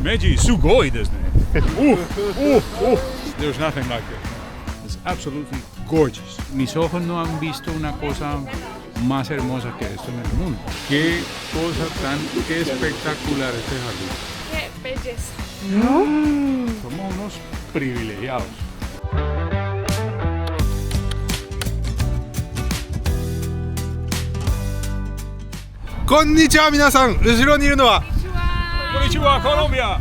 姫路すごいですね。There's nothing like it. It's absolutely gorgeous. Mis ojos no han visto una cosa más hermosa que esto en el mundo. Qué cosa tan espectacular este jardín. Qué belleza. Somos unos privilegiados. こんにちは皆さん。後ろにいるのはこんにちは、コロンビア。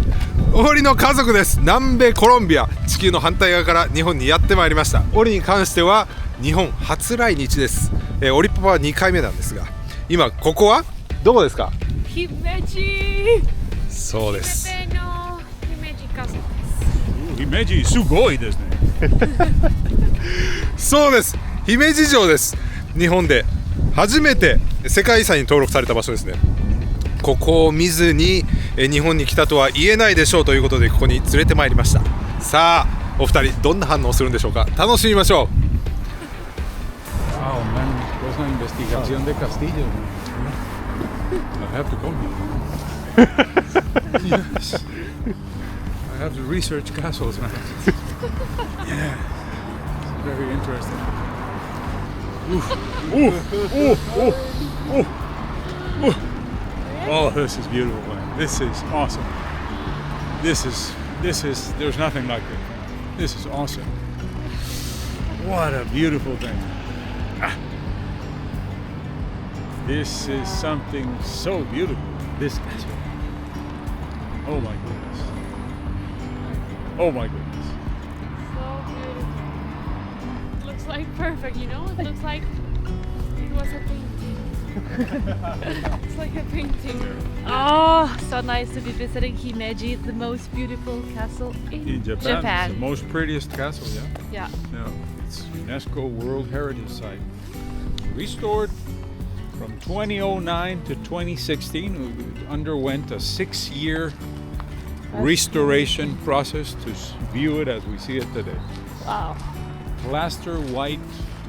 オリの家族です。南米コロンビア、地球の反対側から日本にやってまいりました。オリに関しては日本初来日です。オリパパは2回目なんですが、今ここはどこですか？姫路。そうです。姫路カスです。姫路すごいですね。そうです。姫路城です。日本で初めて世界遺産に登録された場所ですね。ここを見ずに日本に来たとは言えないでしょうということで、ここに連れてまいりました。さあお二人どんな反応をするんでしょうか。楽しみましょう。Wow, man, cosa investigación de castillos. I have to come here. Yes. I have to research castles, man. Yeah, it's very interesting. Oh, this is beautiful, man. This is awesome. This is, there's nothing like it. This is awesome. What a beautiful thing. This is something so beautiful. This castle. Oh my goodness. Oh my goodness. So beautiful. It looks like perfect, you know? It looks like it was a painting. It's like a painting. Oh, so nice to be visiting Himeji, the most beautiful castle in Japan. It's the most prettiest castle, yeah? Yeah. Yeah. It's UNESCO World Heritage Site. Restored from 2009 to 2016. We underwent a 6-year restoration process to view it as we see it today. Wow. Plaster white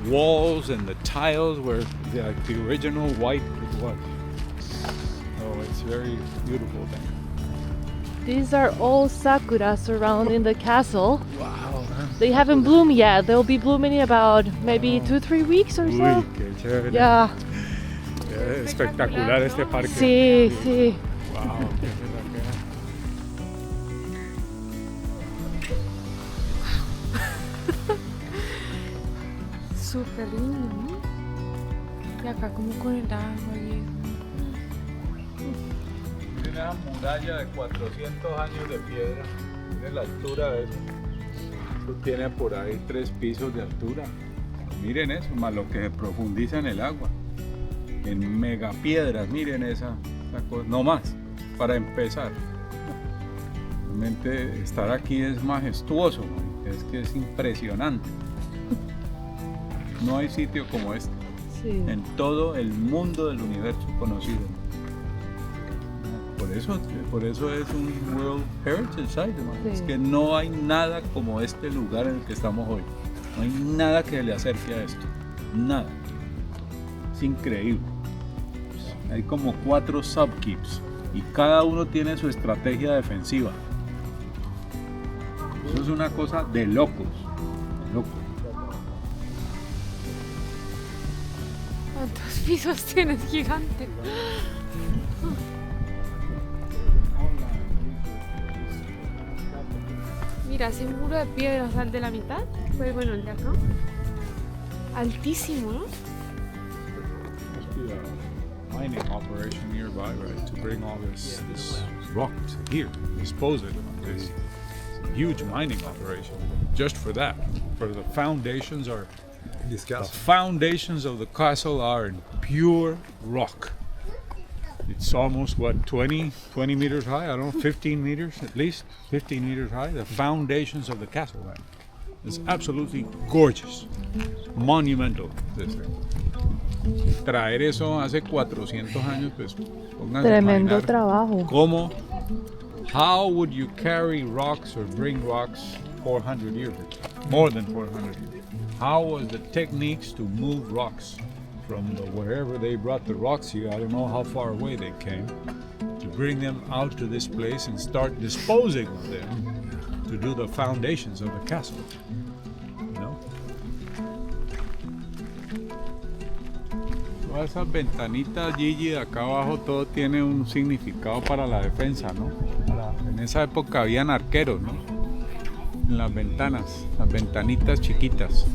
walls and the tiles were like the original white it was. Oh, it's very beautiful thing. These are all sakura surrounding the castle. Wow. They haven't bloomed yet. They'll be blooming in about maybe 2-3 weeks or so. Uy, qué chévere. Yeah. Espectacular este parque. Sí, sí. Wow. Súper lindo, ¿no? Y acá como con el agua y Tiene una muralla de 400 años de piedra. Miren la altura de eso. Esto tiene por ahí 3 pisos de altura. Miren eso, más lo que se profundiza en el agua. En megapiedras, miren esa cosa. No más, para empezar. Realmente estar aquí es majestuoso, ¿no? Es que es impresionante. No hay sitio como este. Sí. En todo el mundo del universo conocido. Por eso es un World Heritage Site, hermano. Sí. Es que no hay nada como este lugar en el que estamos hoy. No hay nada que le acerque a esto. Nada. Es increíble. Hay como 4 subkeeps y cada uno tiene su estrategia defensiva. Eso es una cosa de locos. De locos. ¿cuántos pisos tienes, gigante? Mira, ese muro de piedra sale de la mitad. Pues bueno, el de acá. Altísimo, ¿no? Must be a mining operation nearby, right? To bring all this rock here, dispose it. It's a huge mining operation just for that. For the foundations are. The foundations of the castle are in pure rock. It's almost, 20 meters high? I don't know, 15 meters at least, 15 meters high. The foundations of the castle, man. It's absolutely gorgeous, monumental. This thing. Traer eso hace 400 años, pues pónganse a Tremendo imaginar trabajo. cómo, how would you carry rocks or bring rocks 400 years ago? More than 400 years. How was the techniques to move rocks from wherever they brought the rocks here? I don't know how far away they came to bring them out to this place and start disposing of them to do the foundations of the castle. You know? Todas esas ventanitas, Gigi, de acá abajo, todo tiene un significado para la defensa, ¿no? En esa época habían arqueros, ¿no? En las ventanas, las ventanitas chiquitas.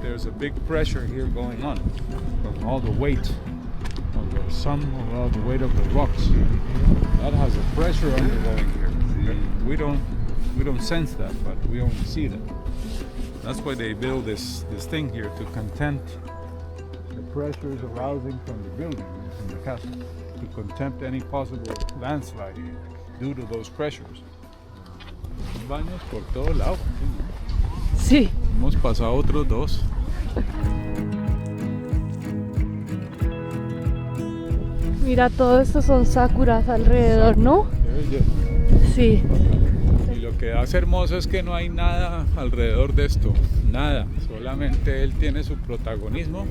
There's a big pressure here going on from all the weight of the sum of all the weight of the rocks. That has a pressure undergoing here. We don't sense that, but we only see that. That's why they build this thing here to content the pressures arising from the building, from the castle, to contempt any possible landslide due to those pressures. Baños por todo lado. Sí. Hemos pasado otros dos. Mira, todo esto son sakuras alrededor, ¿no? Sí. Y lo que hace hermoso es que no hay nada alrededor de esto, nada, solamente él tiene su protagonismo.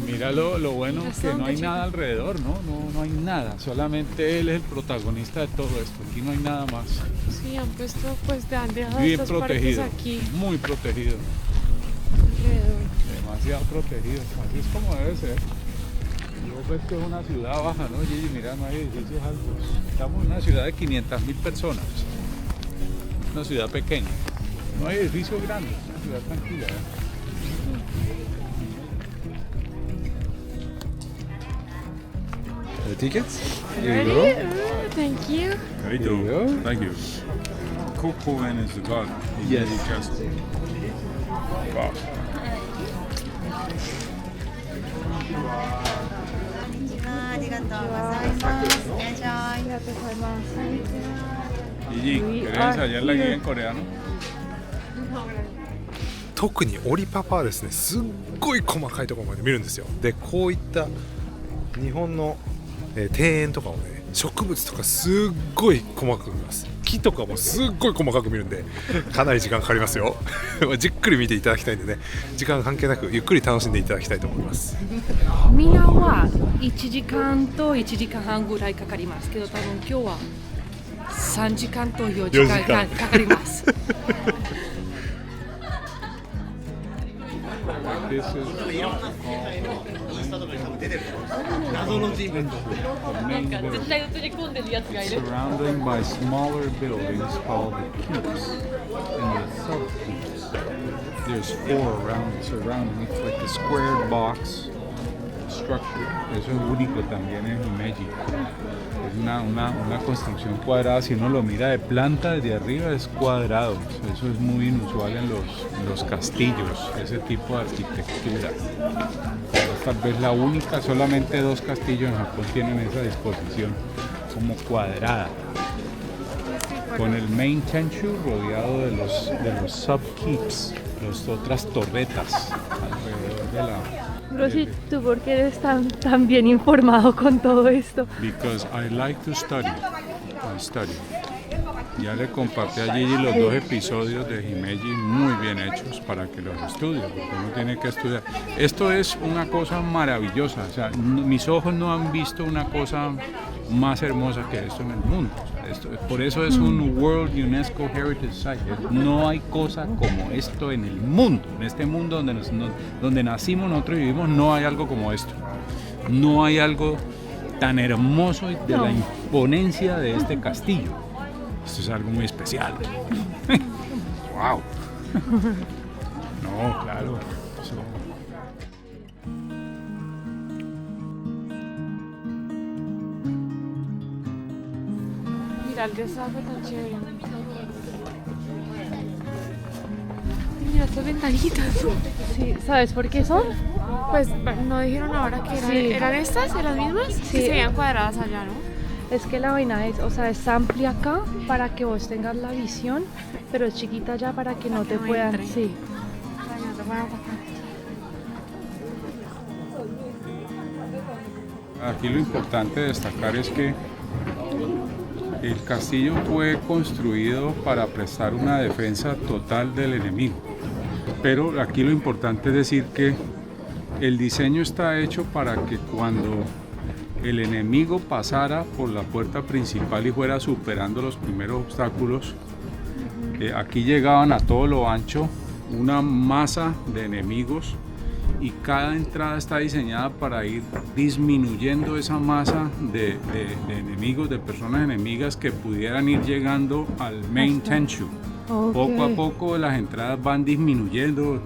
Mira lo bueno que no hay nada alrededor, no hay nada, solamente él es el protagonista de todo esto, aquí no hay nada más. Sí, han puesto, pues, han dejado Bien estos protegido, parques aquí muy protegido, alrededor. demasiado protegido, así es como debe ser. Yo ves que es una ciudad baja, ¿no? Gigi, mira, no hay edificios altos. Estamos en una ciudad de 500.000 personas, una ciudad pequeña, no hay edificios grandes, una ciudad tranquila. The tickets? Ready? Thank you. There you go. Thank you. Kokoen is the god. Yes. Castle. Wow. Gigi, ¿querés ensayar la guía en coreano? 特にオリパパはですね、すっごい細かいところまで見るんですよ。でこういった日本の、庭園とかをね、植物とかすっごい細かく見ます。木とかもすっごい細かく見るんで、かなり時間かかりますよ。じっくり見ていただきたいんでね、時間関係なくゆっくり楽しんでいただきたいと思います。みんなは1時間と1時間半ぐらいかかりますけど、多分今日は3時間と4時間かかります。This is surrounded by smaller buildings called the keeps and the sub-keeps. There's 4 around surrounding it, like a squared box structure. Eso es único también en Himeji. Es una construcción cuadrada. Si uno lo mira de planta desde arriba es cuadrado. Eso es muy inusual en los castillos, ese tipo de arquitectura. Tal vez la única, solamente 2 castillos en Japón tienen esa disposición como cuadrada, con el main tenchu rodeado de los sub-keeps, las otras torretas alrededor de la... Rosy, ¿tú por qué eres tan bien informado con todo esto? Because I like to study. I study. Ya le compartí a Gigi los 2 episodios de Himeji muy bien hechos para que los estudie, porque uno tiene que estudiar. Esto es una cosa maravillosa, o sea, mis ojos no han visto una cosa más hermosa que esto en el mundo. O sea, por eso es un World UNESCO Heritage Site. No hay cosa como esto en el mundo, en este mundo donde nacimos, nosotros vivimos, no hay algo como esto. No hay algo tan hermoso y de la imponencia de este castillo. Esto es algo muy especial. ¡Wow! No, claro. Eso. Mira el desagüe tan chévere. Y mira estas ventanitas. Sí, ¿sabes por qué son? Pues no dijeron ahora que eran, Sí. ¿eran estas? ¿Eran las mismas? Sí. Que se veían cuadradas allá, ¿no? Es que la vaina es, o sea, es amplia acá para que vos tengas la visión, pero es chiquita ya para que no te no puedan... entre. Sí. Aquí lo importante de destacar es que el castillo fue construido para prestar una defensa total del enemigo. Pero aquí lo importante es decir que el diseño está hecho para que cuando el enemigo pasara por la puerta principal y fuera superando los primeros obstáculos, aquí llegaban a todo lo ancho una masa de enemigos y cada entrada está diseñada para ir disminuyendo esa masa de enemigos, de personas enemigas que pudieran ir llegando al main tenchu. Poco a poco las entradas van disminuyendo,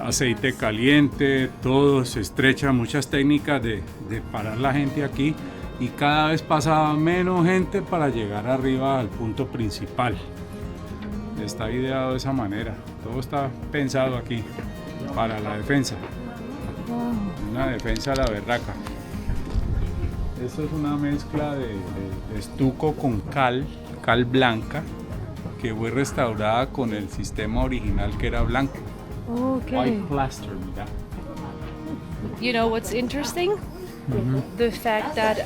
aceite caliente, todo se estrecha, muchas técnicas de parar la gente aquí y cada vez pasaba menos gente para llegar arriba al punto principal. Está ideado de esa manera, todo está pensado aquí para la defensa, una defensa a la berraca. Esto es una mezcla de estuco con cal blanca que fue restaurada con el sistema original que era blanco. White plaster, mira. You know what's interesting? The fact that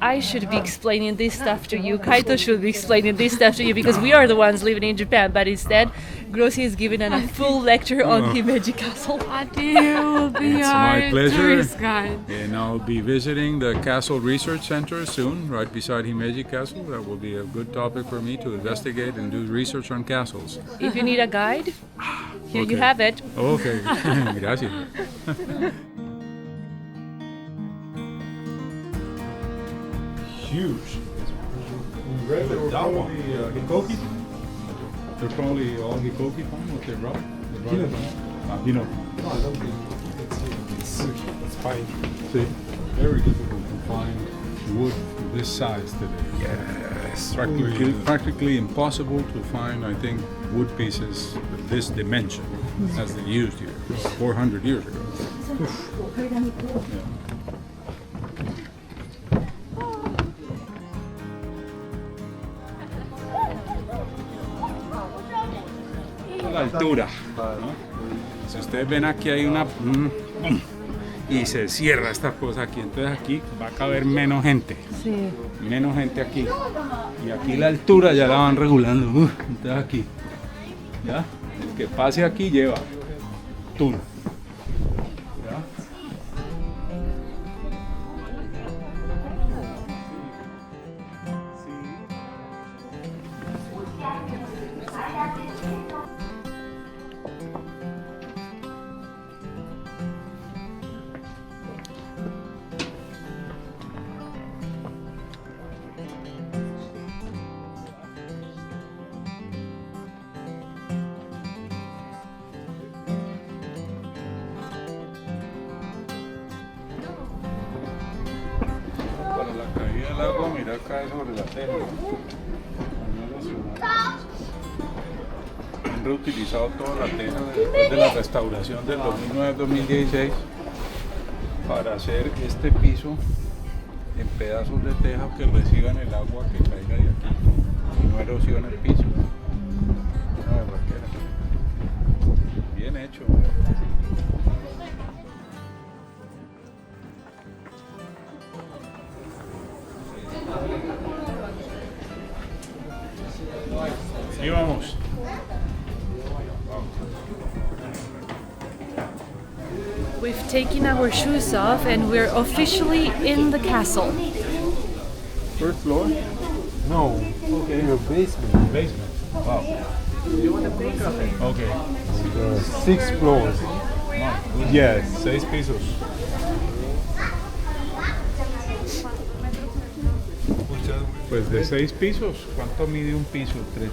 I should be explaining this stuff to you, Kaito should be explaining this stuff to you because we are the ones living in Japan, but instead Grossi is giving a full lecture on Himeji Castle. Adi will be It's our my pleasure. tourist guide. And I'll be visiting the Castle Research Center soon, right beside Himeji Castle. That will be a good topic for me to investigate and do research on castles. If you need a guide, here you Okay. have it. Okay, gracias. Huge. They were probably Hikoki. They're probably all Hikoki from what they brought. Hino. It's fine. See, very difficult to find wood this size today. Yes. Practically impossible to find, I think, wood pieces of this dimension as they used here 400 years ago. La altura, ¿no? Si ustedes ven aquí hay una y se cierra esta cosa aquí, entonces aquí va a caber menos gente. Sí. Menos gente aquí. Y aquí la altura ya la van regulando. Entonces aquí. ¿Ya? El que pase aquí lleva turno. ¿Ya? Para la caída del agua, mira, cae sobre la teja. Han reutilizado toda la teja después de la restauración del 2009-2016 para hacer este piso en pedazos de teja que reciban el agua que caiga de aquí y no erosione el piso. Una berraquera. Bien hecho. Ahí vamos. We've taken our shoes off and we're officially in the castle. First floor? No. Okay. Your basement. Basement. Wow. Okay. 6 floors. Yes. 6 pisos. Pues de 6 pisos, ¿cuánto mide un piso? 3.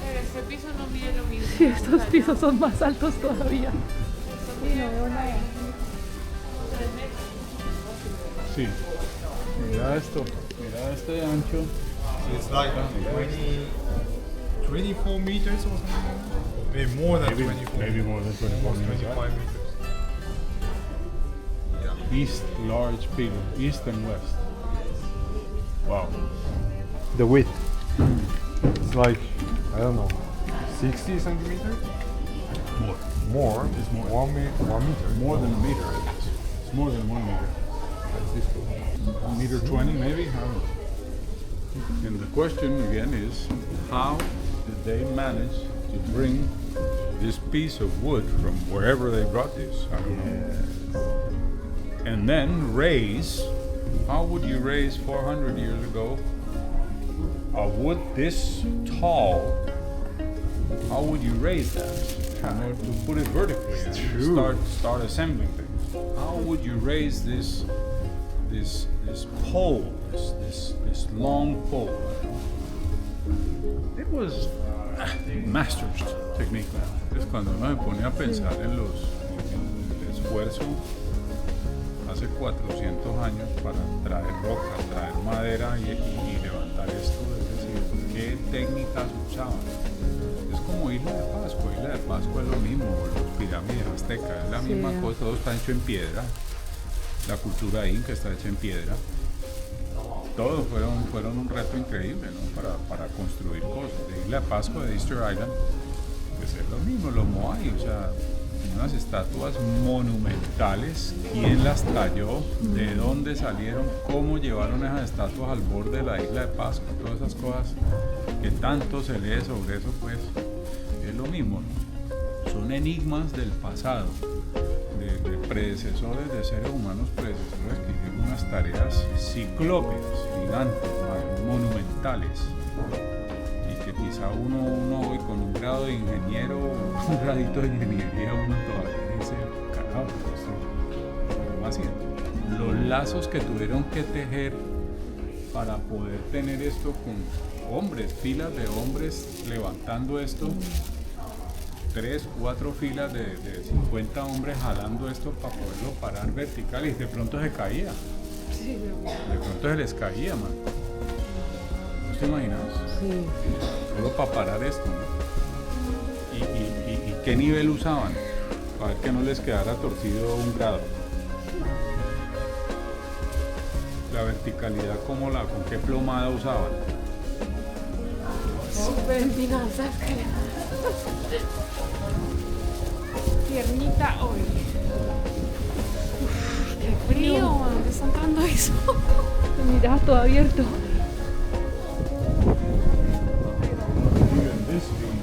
Pero ese piso no mide lo mismo. Sí, estos pisos son más altos todavía. Sí, no veo nada. Sí. Mira esto, mira este ancho. It's like 24 meters or something. Maybe more than 24. Maybe more than 24 Almost meters. 25 meters. East large pillar, east and west. Wow. The width. It's like, I don't know, 60 centimeters? More. More? It's more. 1 meter. More than a meter. It's more than 1 meter. A meter 20 maybe? I don't know. And the question again is, how did they manage to bring this piece of wood from wherever they brought this. I don't know. And then raise. How would you raise 400 years ago a wood this tall? How would you raise that? You know, to put it vertically and start assembling things. How would you raise this pole, this long pole? It was master's technique. Es cuando uno se pone a pensar en el esfuerzo hace 400 años para traer roca, traer madera y levantar esto, es decir, qué técnicas usaban. Es como Isla de Pascua. Isla de Pascua es lo mismo, las pirámides aztecas, es la misma cosa, todo está hecho en piedra. La cultura inca está hecha en piedra. Todos fueron un reto increíble, ¿no? para construir cosas. De Isla de Pascua, de Easter Island, pues es lo mismo, los Moai, o sea, unas estatuas monumentales. ¿Quién las talló? ¿De dónde salieron? ¿Cómo llevaron esas estatuas al borde de la Isla de Pascua? Todas esas cosas que tanto se lee sobre eso, pues es lo mismo, ¿no? Son enigmas del pasado, de predecesores, de seres humanos predecesores que hicieron unas tareas ciclópeas, gigantes, monumentales, y que quizá uno hoy con un grado de ingeniero, un gradito de ingeniería, uno todavía dice, carajo, ¿cómo hacían? Los lazos que tuvieron que tejer para poder tener esto con hombres, filas de hombres levantando esto, 3, 4 filas de 50 hombres jalando esto para poderlo parar vertical, y de pronto se caía. De pronto se les caía, man. ¿No te imaginas? Sí. Solo para parar esto, ¿no? ¿Y qué nivel usaban? Para ver que no les quedara torcido un grado. La verticalidad, ¿con qué plomada usaban? Súper empinada, ¿sabes qué? Piernita hoy. Qué frío, man. ¿Dónde está entrando eso? Mira, todo abierto. Even this beam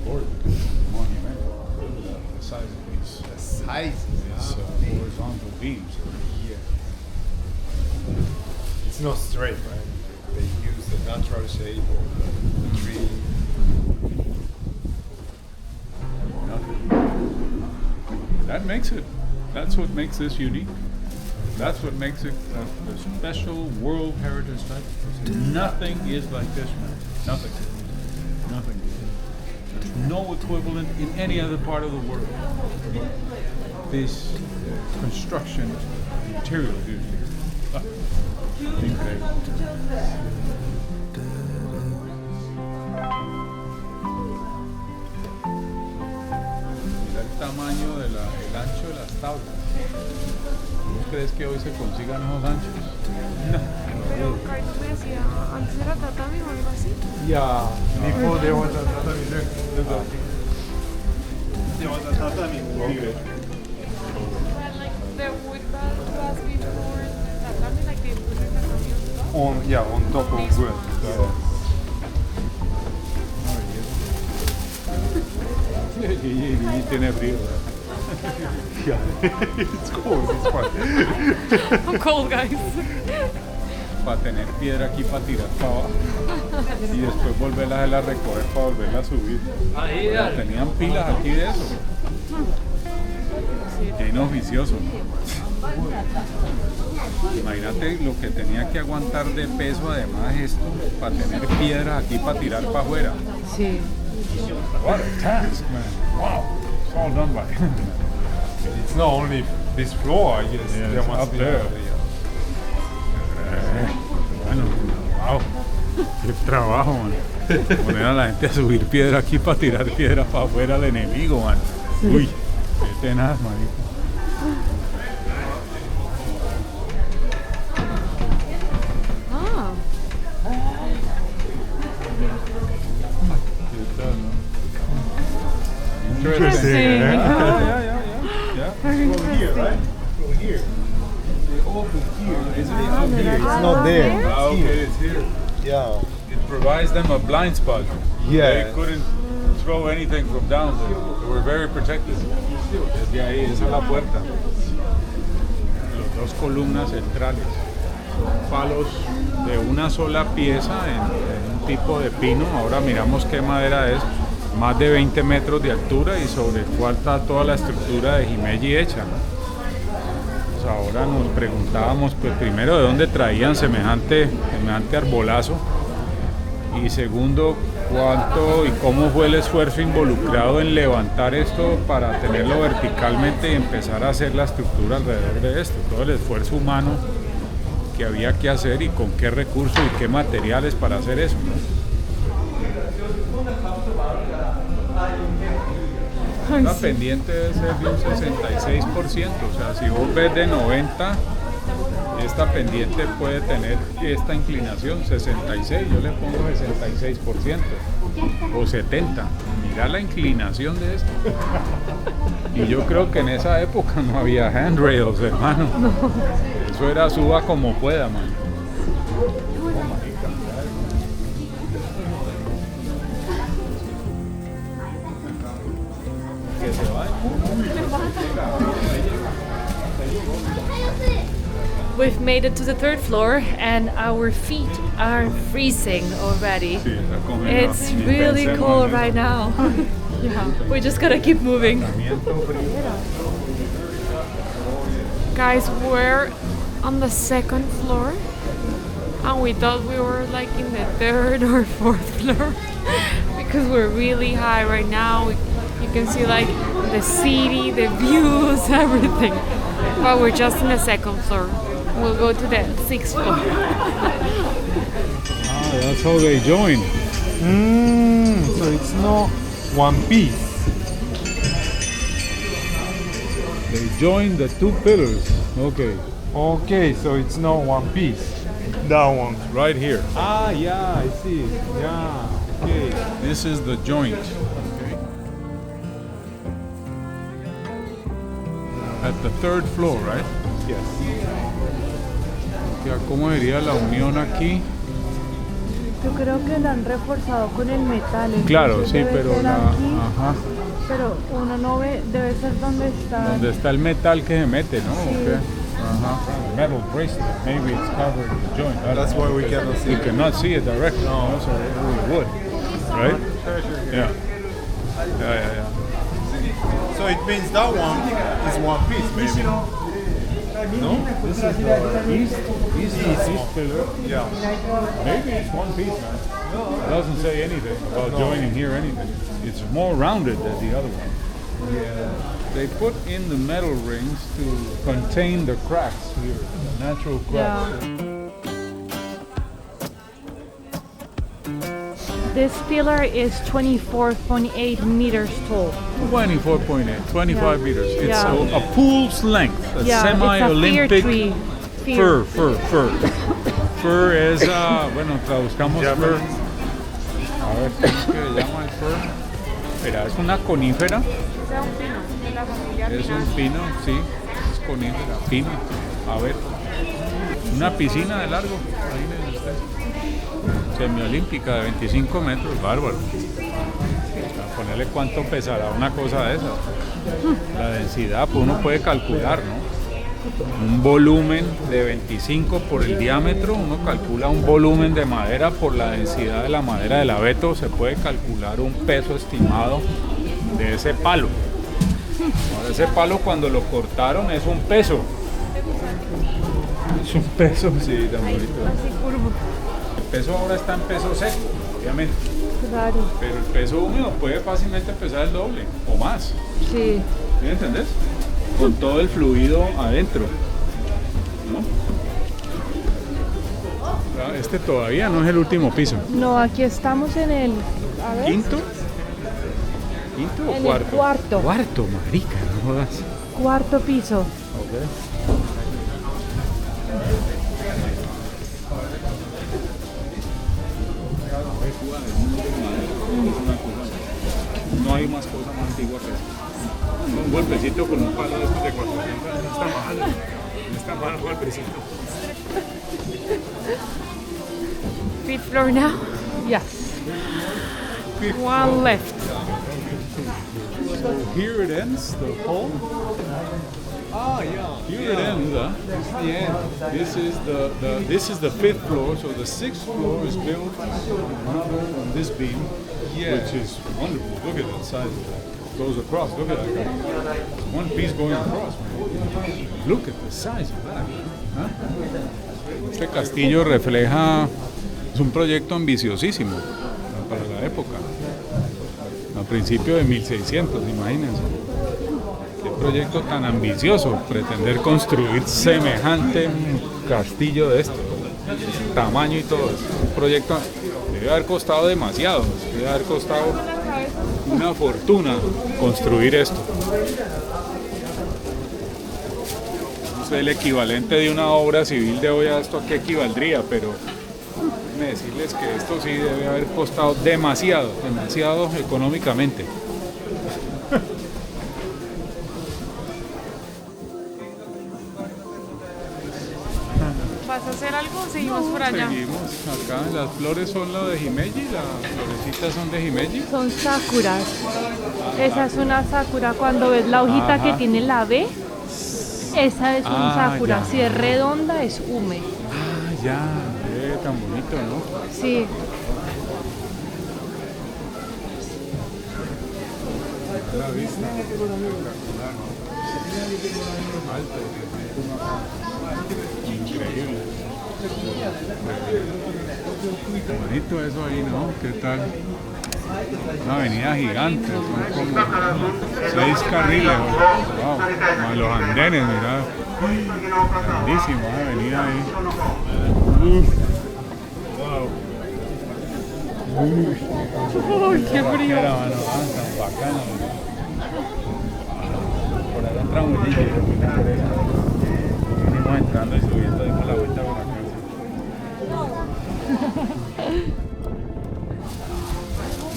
gorgeous, monumental. Look at the size of these. The size. These horizontal beams. It's not straight, right? They use the natural shape of the tree. That makes it. That's what makes this unique. That's what makes it a special World Heritage Site. Nothing is like this, man. Nothing. Nothing. There's no equivalent in any other part of the world. This construction material, dude. Incredible. Mira el tamaño el ancho de las tablas. ¿Cómo crees que hoy se consigan esos anchos? Pero Carlos me decía, antes era tatami o algo así. Yeah, before there was a tatami. There was a tatami. Okay. But like the wood was before the tatami, like they put the tatami on top. On top of wood. Y tiene frío. Yeah, it's cold. It's fine. I'm cold, guys. Para tener piedra aquí para tirar para abajo y después volverlas a recoger para volverlas a subir. Tenían pilas aquí de eso. Qué inoficioso. Imagínate lo que tenía que aguantar de peso además esto para tener piedras aquí para tirar para afuera. Sí. What a task, man. Wow. It's all done by hand. It's not only this floor, I guess. Yeah, there it's must up be there. other, Bueno, wow. Qué trabajo, man. Poner a la gente a subir piedra aquí para tirar piedra para afuera al enemigo, man. Uy, qué tenaz, manito. Ah, ¿Qué tal, no? interesting. Yeah. From here, right? From here. They open here. It's not there. Ah, okay, it's here. Yeah. provides them a blind spot. Yeah. They couldn't throw anything from down there. They were very protected. Desde ahí, esa es la puerta. Las dos columnas centrales. Palos de una sola pieza en un tipo de pino. Ahora miramos qué madera es. Más de 20 metros de altura y sobre el cual está toda la estructura de Himeji hecha, ¿no? Pues ahora nos preguntábamos, pues primero, de dónde traían semejante arbolazo, y segundo, cuánto y cómo fue el esfuerzo involucrado en levantar esto para tenerlo verticalmente y empezar a hacer la estructura alrededor de esto, todo el esfuerzo humano que había que hacer y con qué recursos y qué materiales para hacer eso, ¿no? La pendiente debe ser de un 66%, o sea, si vos ves de 90, esta pendiente puede tener esta inclinación, 66, yo le pongo 66%, o 70, mira la inclinación de esto. Y yo creo que en esa época no había handrails, hermano. Eso era suba como pueda, man. We've made it to the third floor and our feet are freezing already. Sí, está congelado. It's Ni really pensemos cold en right eso. now. We just gotta keep moving. Guys, we're on the second floor and we thought we were like in the third or fourth floor because we're really high right now. You can see like the city, the views, everything. But we're just in the second floor. We'll go to the sixth floor. Ah, that's how they join. So it's not one piece. They join the two pillars. Okay, Okay, so it's not one piece. That one. right here. Ah, yeah, I see. Yeah. Okay, this is the joint. Okay. At the third floor, right? Yes. Ya, ¿cómo sería la unión aquí? Yo creo que la han reforzado con el metal. Claro, entonces sí, debe pero ser la, aquí, ajá, pero uno no ve, debe ser donde está. donde está el metal que se mete, ¿no? Sí. Okay. Ajá. Metal bracelet. Maybe it's covered in the joint. I don't That's know, why we because cannot see You it. cannot see it directly. No, so we would, right? Yeah. Yeah. So it means that one is one piece, maybe. No? This is the east pillar. Yeah. Maybe it's one piece, man. It doesn't say anything about joining here, anything. It's more rounded than the other one. Yeah. They put in the metal rings to contain the cracks here, the natural cracks. This pillar is 24.8 meters tall. 24.8, 25 Yeah. meters. It's Yeah. a pool's length, a Yeah, semi-Olympic it's a fir tree. fir. Fir es, bueno, traduzcamos fir. A ver, ¿cómo es que se llama el fir? Mira, es una conífera. Es un pino, sí, es conífera, pino. A ver, una piscina de largo, ahí ven ustedes. Semiolímpica de 25 metros, bárbaro. A ponerle cuánto pesará una cosa de esas. La densidad, pues uno puede calcular, ¿no? Un volumen de 25 por el diámetro, uno calcula un volumen de madera por la densidad de la madera del abeto, se puede calcular un peso estimado de ese palo. Ahora, ese palo cuando lo cortaron es un peso. Es un peso, sí, tan bonito. El peso ahora está en peso seco, obviamente. Claro, Pero el peso húmedo puede fácilmente pesar el doble o más. sí. ¿Sí me entendés? Con todo el fluido adentro, ¿no? Este todavía no es el último piso. No, aquí estamos en el. A ver. ¿Quinto? ¿Quinto o En el cuarto? cuarto. Cuarto, marica, no jodas. Cuarto piso. No hay más cosa más antigua que eso. Un golpecito con un palo de estos de 400 no está mal. No está mal un golpecito. Fifth floor now. Yes. One left. So here it ends, the hole. Ah, yeah. Here it ends, huh? This is the end. This is the fifth floor, so the sixth floor is built on this beam, which is wonderful. Look at that size of that. Goes across. Look at that. One piece going across. Man. Look at the size of that. Huh? Este castillo refleja, es un proyecto ambiciosísimo para la época. A principios de 1600, imagínense. Qué proyecto tan ambicioso, pretender construir semejante castillo de esto, tamaño y todo. Es un proyecto debe haber costado demasiado, debe haber costado una fortuna construir esto. No sé el equivalente de una obra civil de hoy a esto a qué equivaldría, pero déjenme decirles que esto sí debe haber costado demasiado económicamente. ¿Vas a hacer algo o seguimos por allá? Seguimos acá, las flores son las de Himeji, las florecitas son de Himeji. Son sakuras. Esa es una sakura. Cuando ves la hojita Ajá. que tiene la B, esa es un Ah, sakura. ya. Si es redonda, es ume. Ah, ya, tan bonito, ¿no? Sí. La vista. Alto. Increíble. Bonito eso ahí, ¿no? ¿Qué tal? Una avenida gigante, son como 6 carriles, wow, más los andenes, mirá, grandísima avenida ahí. Uf. Wow. Uy, qué frío. Era, mano, tan bacana. Por allá entramos y venimos entrando y subiendo, dimos la vuelta por acá.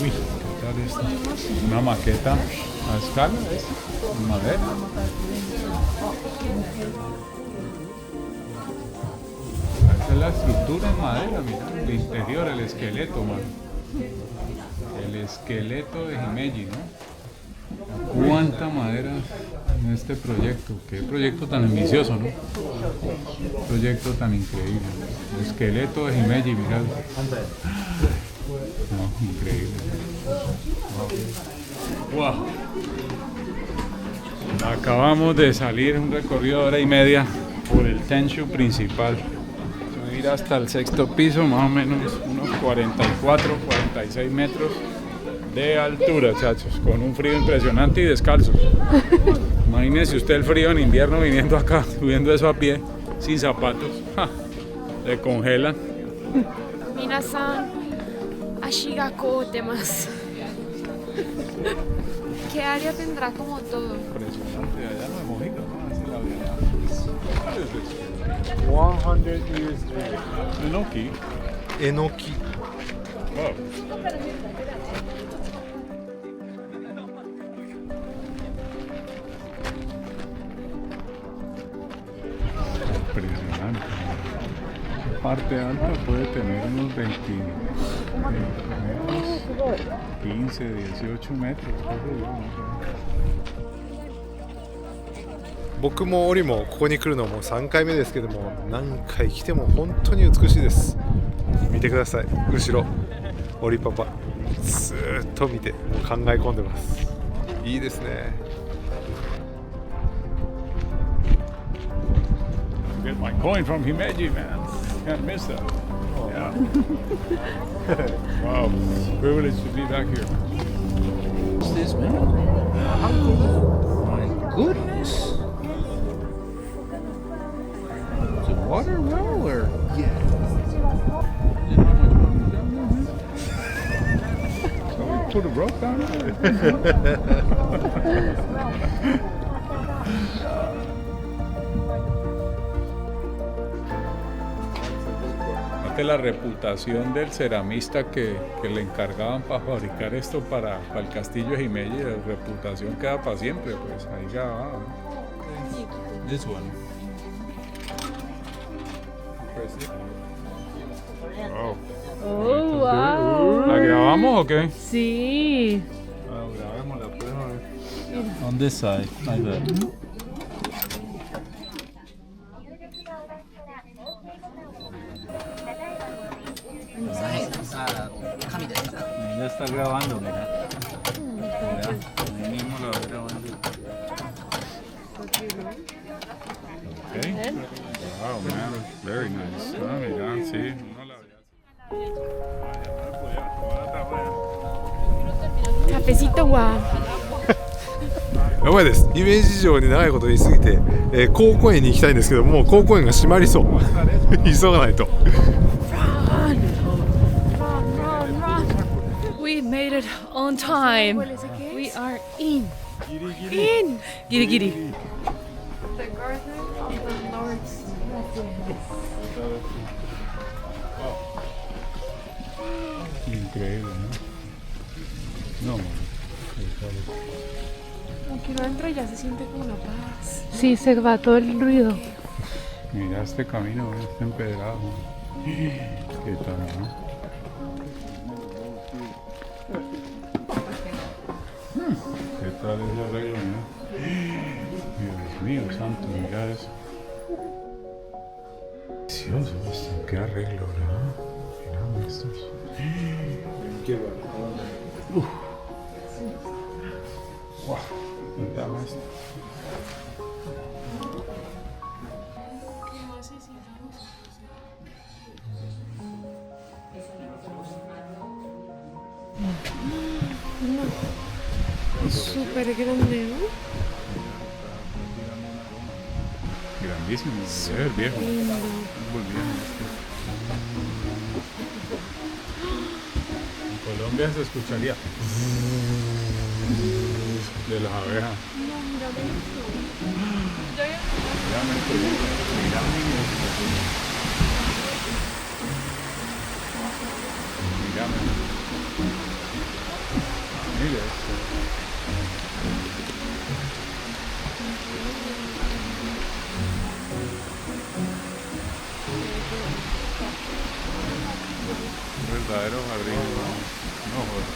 Uy, ¿qué tal esto? Una maqueta a escala, ¿es? En madera. Esa es la estructura en madera, mira, el interior, el esqueleto, man. El esqueleto de Himeji, ¿no? ¿Cuánta madera en este proyecto? Qué proyecto tan ambicioso, ¿no? Proyecto tan increíble. El esqueleto de Himeji, mirad. No, increíble. Wow. Acabamos de salir un recorrido de hora y media por el Tenshu principal. Subir hasta el sexto piso, más o menos unos 44, 46 metros de altura, chachos, con un frío impresionante y descalzos. Imagínense usted el frío en invierno viniendo acá, subiendo eso a pie, sin zapatos. ¡Ja! Le congelan. Minasan, ashi ga koutemasu. ¿Qué área tendrá como todo? Impresionante, allá no hemos ido, ¿no? Esa es la verdad. 100 years later. Enoki. Enoki. Wow. Impresionante. La parte alta puede tener unos 20 metros, 15, 18 metros. Creo yo, no sé. 僕もオリもここに来るのも3回目ですけども、何回来ても本当に美しいです。見てください、後ろオリパパずーっと見て考え込んでます。いいですね。 Get my coin from Himeji, man. Can't miss that. Yeah. Wow. Privileged to be back here. What's this, man? My goodness. Is it water well or? Somebody put a rope down there. La reputación del ceramista que le encargaban para fabricar esto para el castillo de Himeji, la reputación queda para siempre, pues ahí grabado. This one. Wow. Oh, wow. vamos o qué? Sí. On this side, like that. Ya está grabando, mira. Mira, ahí mismo lo va grabando. Okay. Wow, man. Very nice. Ah, mira, sí. No la Cafecito guau. やばいです。姫路城に長いこと言い過ぎて、高校園に行きたいんですけど、もう高校園が閉まりそう急がないと。 We made it on time. We are in. In. Giri giri. The garden of the Lord's Increíble, ¿no? No, Aquí no entro y ya se siente como una paz. Sí, se va todo el ruido. mira este camino, este empedrado. ¿Qué tal, no? ¿Qué tal ese arreglo, no? Dios mío, santo, mira eso. Precioso esto, qué arreglo, ¿no? Mira estos. Wow, mira esto. Súper grande, ¿no? Grandísimo, debe ser viejo. Muy viejo este. En Colombia se escucharía de las abejas. Mírame esto, mírame esto. Mírame. Mira esto. Verdadero jardín, no joder.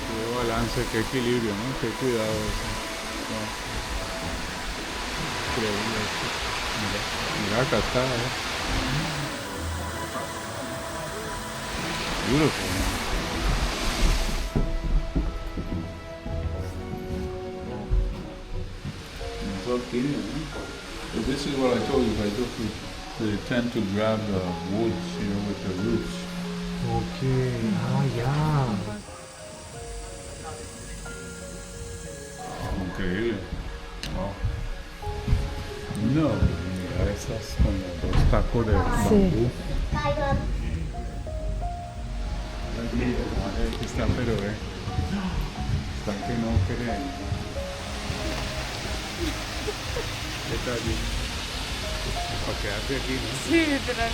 Qué balance, qué equilibrio, ¿no? Qué cuidado eso. No. Increíble esto. Mira la cascada, Beautiful. It's all clear, no? But this is what I told you, I told you. They tend to grab the woods, you know, with the roots. Okay. Ah, yeah. Increíble. Wow. No, mira esas como dos tacos de bambú. Aquí está, pero están que no quieren. ¿Qué tal? Para quedarse aquí, ¿no? Sí, literal.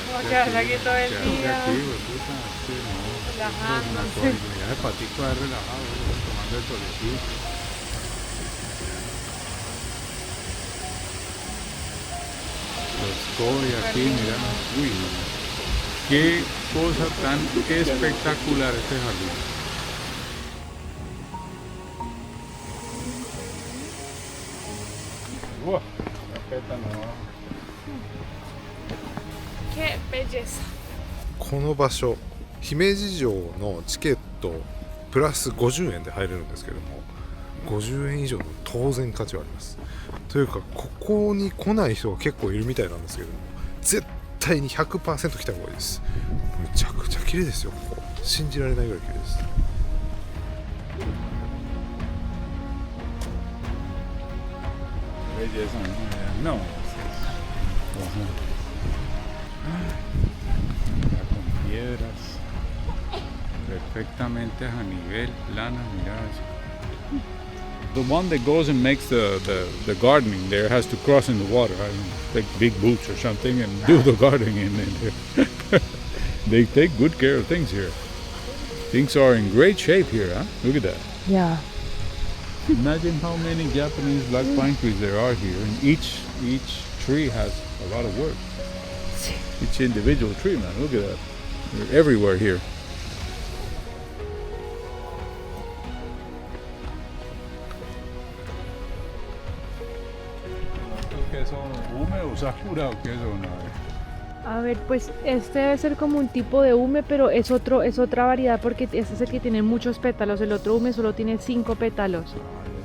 Como quedarse aquí todo el Quedarse día. aquí, güey, puta, sí, no. Relajándose. Mira el patico ahí relajado, güey, tomando el solecito. Los koi aquí, mira. Uy, qué cosa tan espectacular este jardín. Wow, carpeta nueva. Qué belleza. この場所、姫路城のチケットプラス50円で入れるんですけども、50円以上の当然価値はあります。というか、ここに来ない人が結構いるみたいなんですけども、絶対に 100% 来た方がいいです。めちゃくちゃ綺麗ですよ、ここ。信じられないぐらい綺麗です。Belleza, ¿no? No. Con piedras perfectamente a nivel, lana, mira eso. The one that goes and makes the gardening there has to cross in the water. I mean, take big boots or something and do the gardening in there. They take good care of things here. Things are in great shape here, huh? Look at that. Yeah. Imagine how many Japanese black pine trees there are here, and each tree has a lot of work. Each individual tree, man, look at that. They're everywhere here. ¿Qué son? ¿Húmedo, sakura o qué son? A ver, pues este debe ser como un tipo de hume, pero es otra variedad porque este es el que tiene muchos pétalos. El otro hume solo tiene 5 pétalos.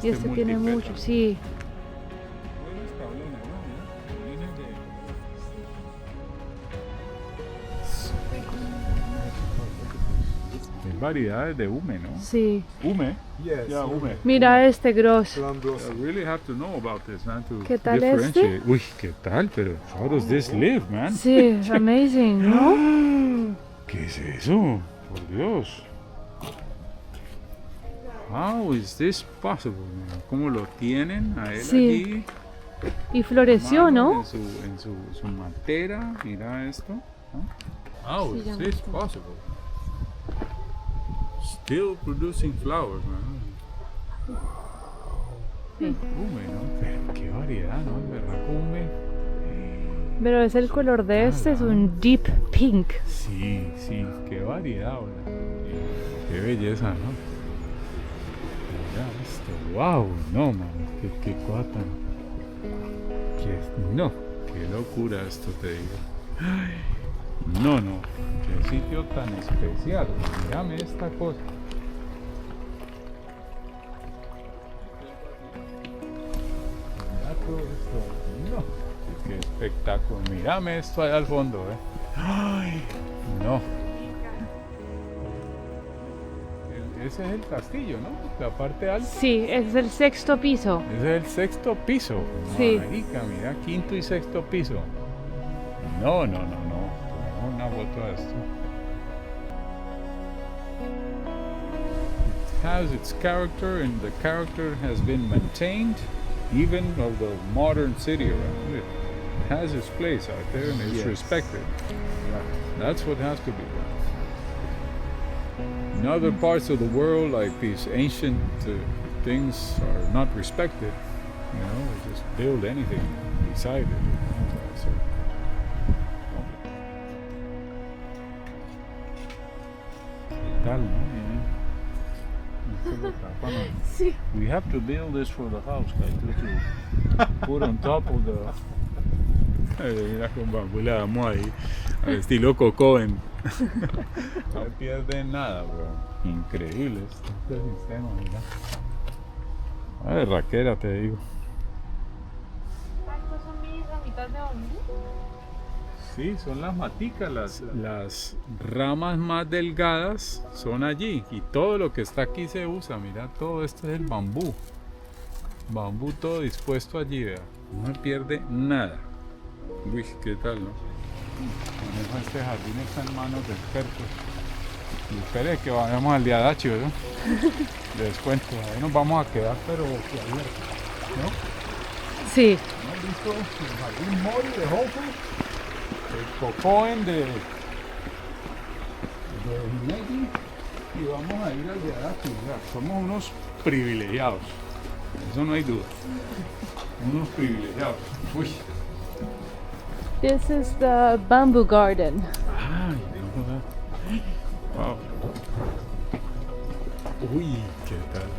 Y este tiene muchos, sí. Hay variedades de hume, ¿no? Sí. Hume. Yes. Yeah, hume. Mira este gross. I really have to know about this, man, to ¿Qué tal differentiate. Uy, ¿qué tal? Pero how does this live, man? Sí, amazing, ¿no? ¿Qué es eso? Por Dios. How is this possible, man? ¿Cómo lo tienen a él Sí. allí? Y floreció, Mano, ¿no? En su matera, mira esto. ¿no? How is this possible? Still producing flowers, man. Hume, ¿no? Pero qué variedad, ¿no? El berraco hume. Pero es el color de este, es un deep pink. Sí, sí, qué variedad, ¿verdad? Qué belleza, ¿no? Mira esto, wow, no, man, qué cosa tan... No, qué locura esto, te digo. Ay, no, qué sitio tan especial. Mírame esta cosa. Mira todo esto. No, qué espectáculo. Mírame esto allá al fondo, Ay, no. Ese es el castillo, ¿no? La parte alta. Sí, ese es el 6º piso. Ese es el 6º piso. Sí. Marica, mira, 5º y 6º piso. No. Tomemos una foto de esto. It has its character, and the character has been maintained, even of the modern city around it. It has its place out there, and it's respected. That's what has to be done. In other parts of the world, like these ancient things are not respected, they just build anything beside it. So, ¿qué tal, no? Sí. We have to build this for the house, to put on top of the... Mira con bambú le damos ahí, al estilo Cocoen. No pierden nada, bro. Increíble este sistema, mira. A ver, raquera, te digo. ¿Estos son mis ramitas de bambú? Sí, son las maticas, las ramas más delgadas son allí. Y todo lo que está aquí se usa, mira, todo esto es el bambú. Bambú todo dispuesto allí, vea. No se pierde nada. Uy, ¿qué tal, no? Manejo este jardín está en manos de expertos. Y espere que vayamos al Diadacho, ¿no? Les cuento, ahí nos vamos a quedar, pero abiertos, ¿no? Sí. ¿No has visto el jardín Mori de Whole Foods? El Cocoen de Hineki, y vamos a ir al Diadacho. Somos unos privilegiados, eso no hay duda. Unos privilegiados. Uy. This is the bamboo garden. Ay, no. Wow. Uy, ¿qué tal?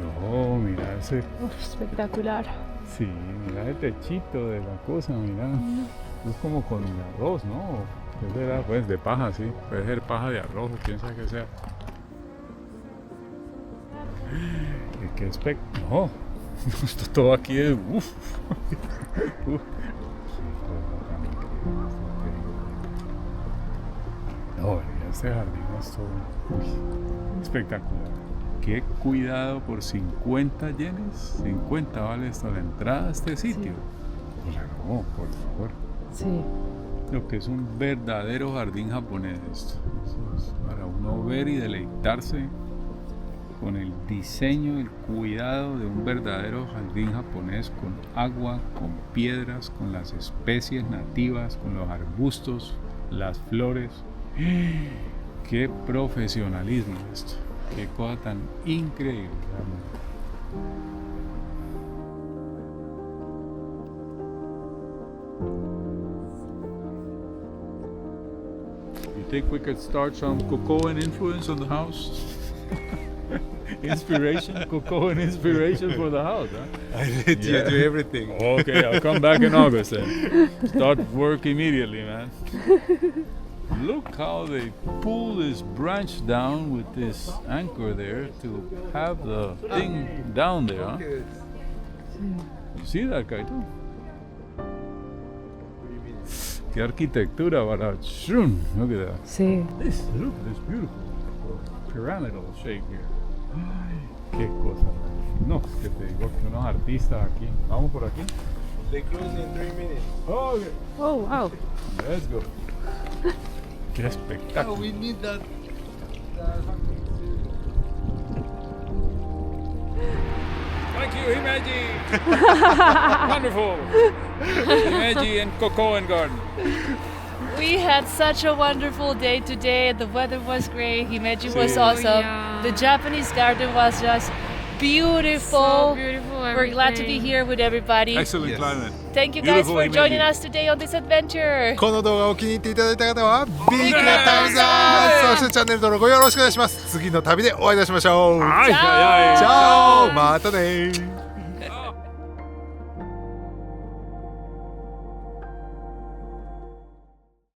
No, mira ese. Uf, espectacular. Sí, mira el techito de la cosa, mira. Es como con arroz, ¿no? ¿Qué será? Pues de paja, sí. Puede ser paja de arroz, o quién sabe qué sea. ¿Qué espectáculo? No, esto todo aquí es. Uf. No, mira, este jardín es todo espectacular. Qué cuidado por 50 yenes. 50 vale esto la entrada a este sitio. O sea, no, por favor. Sí. Lo que es un verdadero jardín japonés esto. Eso es para uno ver y deleitarse con el diseño, el cuidado de un verdadero jardín japonés, con agua, con piedras, con las especies nativas, con los arbustos, las flores. Qué profesionalismo esto, qué cosa tan increíble. think we could start some Cocoan influence on the house? Inspiration, Cocoan inspiration for the house, huh? I let you do everything. Okay, I'll come back in August then. Start work immediately, man. Look how they pull this branch down with this anchor there to have the thing down there, huh? You see that, Kaito? Qué arquitectura, para shroom. Look at that. Sí. Look at this beautiful pyramidal shape here. Ay, qué cosa. No, es que te digo que unos artistas aquí. Vamos por aquí. They close in 3 minutes. Okay, Oh, wow. let's go. Qué espectáculo. We need that. Thank you, Himeji. Wonderful. Himeji and Cocoan Garden. We had such a wonderful day today. The weather was great. Himeji was Sí. awesome. Yeah. The Japanese garden was just beautiful. So beautiful. We're glad to be everything. here with everybody. Excellent Yes. climate. Thank you guys Beautiful for joining Himeji. us today on this adventure. この動画を気に入っていただいた方はビッグなタムズアップ、そしてチャンネル登録をよろしくお願いします。次の旅でお会いいたしましょう。Ay, ay, ay. チャオ、またね。